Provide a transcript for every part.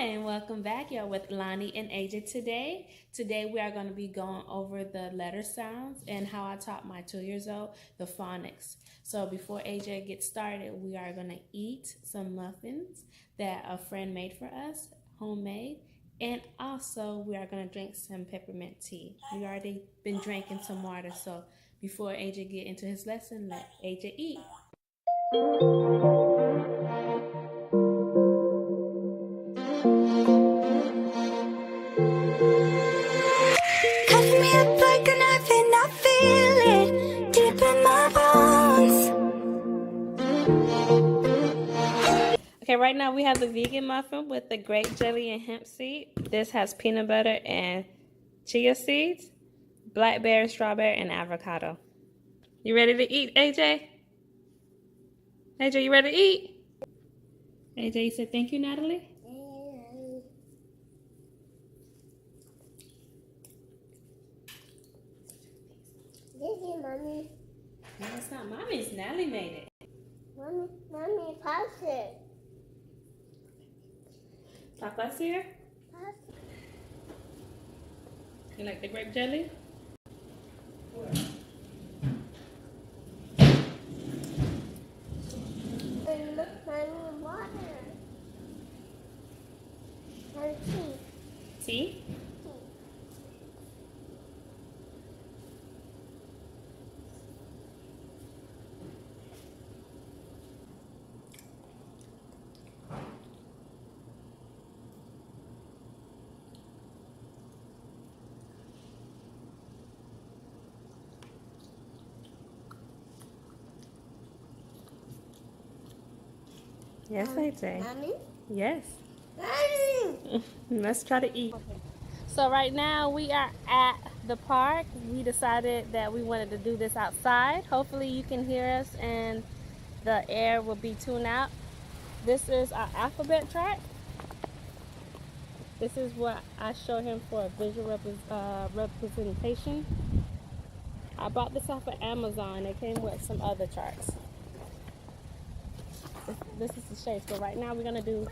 and welcome back. Y'all with Lonnie and AJ today. Today we are going to be going over the letter sounds and how I taught my 2 years old the phonics. So before AJ gets started, we are going to eat some muffins that a friend made for us, homemade, and also we are going to drink some peppermint tea. We already been drinking some water, so before AJ get into his lesson, let AJ eat. Cut me up like a knife and I feel it deep in my bones. Okay, right now we have the vegan muffin with the grape jelly and hemp seed. This has peanut butter and chia seeds, blackberry, strawberry, and avocado. You ready to eat, AJ? AJ, you ready to eat? AJ, you said thank you, Natalie? This is Mommy. No, it's not Mommy's. Natalie made it. Mommy, pass it. Papa's here? Pass it. You like the grape jelly? And look, Mommy, water. And tea. Tea? Yes, AJ. Mommy? Yes. Mommy! Let's try to eat. So right now we are at the park. We decided that we wanted to do this outside. Hopefully you can hear us and the air will be tuned out. This is our alphabet chart. This is what I show him for a visual representation. I bought this off of Amazon. It came with some other charts. This is the shape. So right now we're gonna do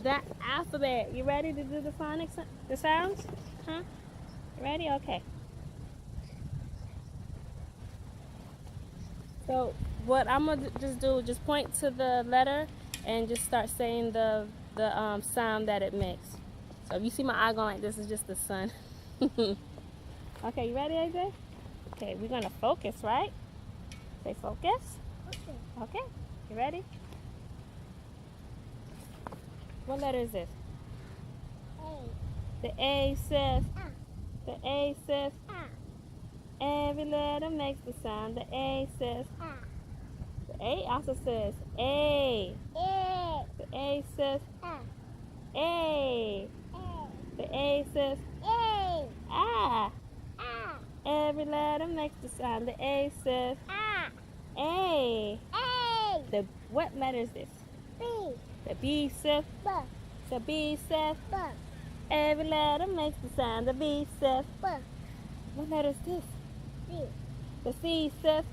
the alphabet. You ready to do the phonics, the sounds? Huh? Ready? Okay. So what I'm gonna just do, just point to the letter and just start saying the sound that it makes. So if you see my eye going like this, it's just the sun. Okay, you ready, AJ? Okay, we're gonna focus, right? Say focus. Okay. Okay, you ready? What letter is this? The A says, the A says, every letter makes the sound. The A says, the A also says, A. The A says, A. The A says, Ah. Every letter makes the sound. The A says, A. What letter is this? The B says, the B says, every letter makes the sound. The B says, what letter is this? The C says,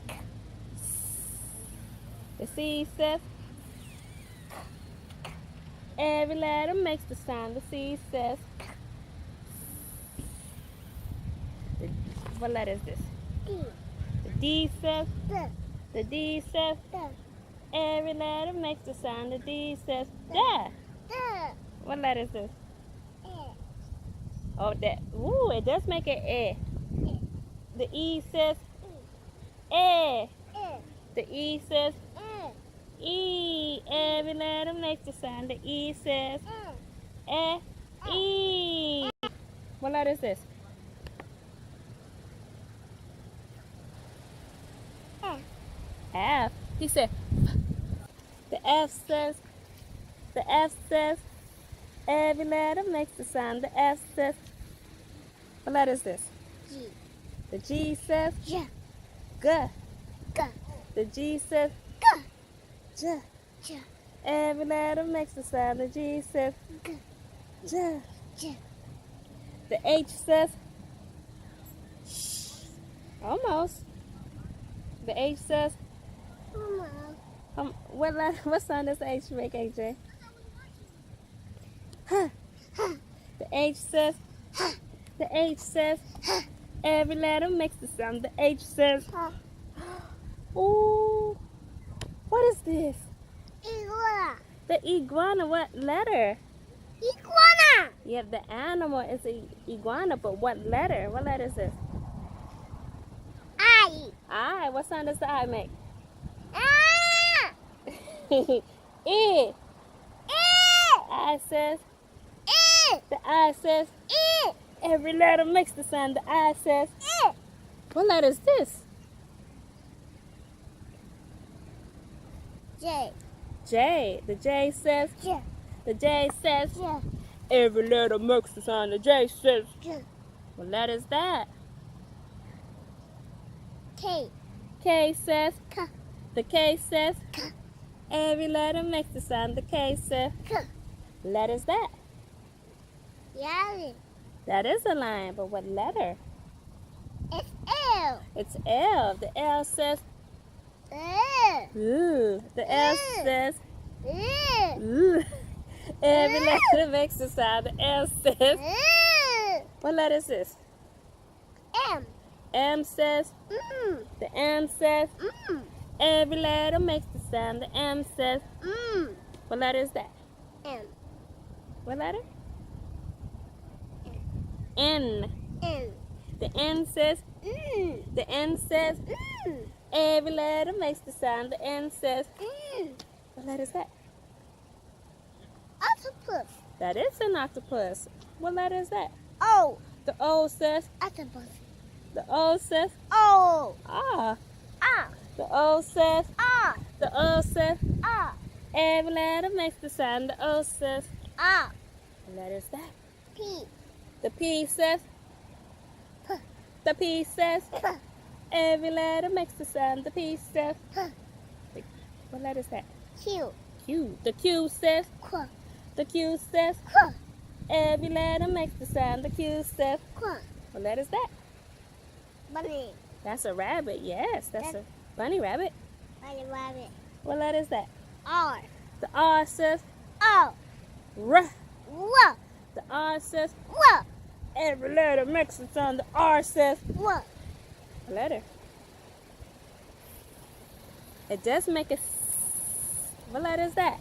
the C says, every letter makes the sound. The C says, what letter is this? The D says, the D says, every letter makes the sound. The D says, da. What letter is this? Oh, that. Ooh, it does make an E. The E says, E. The E says, E. Every letter makes the sound. The E says, E. What letter is this? F. He said, the F says, every letter makes the sound. The F says, what letter is this? G. The G says, G. G. G. The G says, G. J. G. Every letter makes the sound. The G says, G. J. G. The H says, shh. Almost. The H says, what sound does the H make, AJ? The H says, the H says, every letter makes the sound. The H says, ooh, what is this? Iguana. The iguana, what letter? Iguana. Yeah, the animal is a iguana, but what letter? What letter is this? I. I. What sound does the I make? Ah. E. E. I says, E. the I says, E. every letter makes the sound. The I says, E. what letter is this? J. J. The J says, J. the J says, J. every letter makes the sound. The J says, J. what letter is that? K. K says, K. the K says, K. every letter makes the sound. The K says, K. what letter is that? Yellow. That is a lion, but what letter? It's L. It's L. The L says, L. ooh. The L says, L. ooh. Every letter makes the sound. The L says, L. what letter is this? M. M says, the M says, every letter makes the sound. The M says, what letter is that? M. What letter? N. N. The N says, the N says, every letter makes the sound. The N says, what letter is that? Octopus. That is an octopus. What letter is that? O. The O says, Octopus. the O says, O. ah. Ah. The O says, Ah. the O says, Ah. every letter makes the sound. The O says, Ah. what letter is that? P. The P says, P. the P says, P. every letter makes the sound. The P says, P. what letter is that? Q. Q. The Q says, Qu. the Q says, Qu. every letter makes the sound. The Q says, Qu. what letter is that? Bunny. That's a rabbit. Yes, that's a bunny rabbit. Bunny rabbit. What letter is that? R. The R says, O. R. W. The R says, W. every letter makes the sound. The R says, W. what letter? It does make a. What letter is that?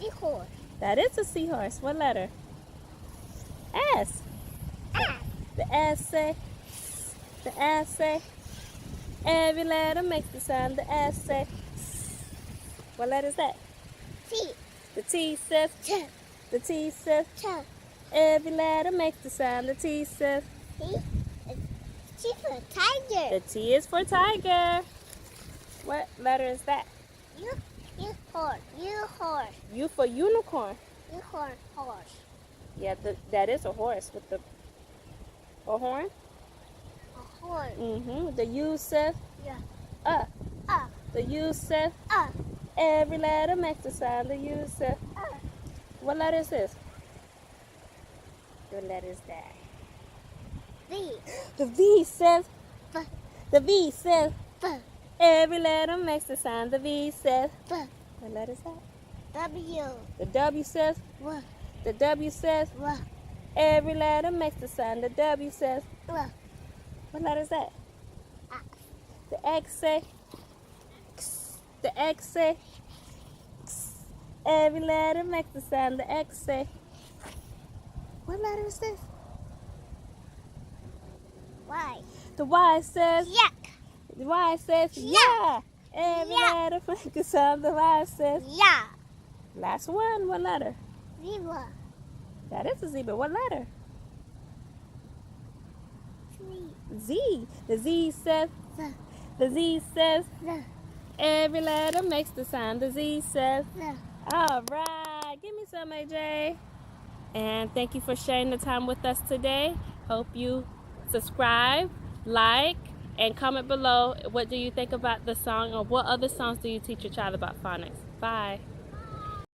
Seahorse. That is a seahorse. What letter? S. S. The S say, the S say, every letter makes the sound. The S say, what letter is that? T. The T says, Ch. the T says, Ch. every letter makes the sound. The T says, T. T for tiger. the T is for tiger. What letter is that? U. Horse. U horse. U for unicorn. U horse. Yeah, that is a horse with the a horn. A horse. The U says, Yeah. the U says, every letter makes the sound. The U says, what letter is this? What letter is that? V. The V says, B. the V says, B. every letter makes the sound. The V says, B. what letter is that? W. The W says, W. the W says, W. every letter makes the sound. The W says, W. what letter is that? X. The X say, the X say, every letter makes the sound. The X say, what letter is this? Y. The Y says, Yuck. the Y says, yeah. Every Yeah. letter makes the sound. The Y says, Yeah. last one, what letter? Zebra. That is a zebra. What letter? Tree. Z. The Z says, Z. the Z says, Z. every letter makes the sound. The Z says, Z. all right. Give me some, AJ. And thank you for sharing the time with us today. Hope you subscribe, like, and comment below what do you think about the song, or what other songs do you teach your child about phonics. Bye.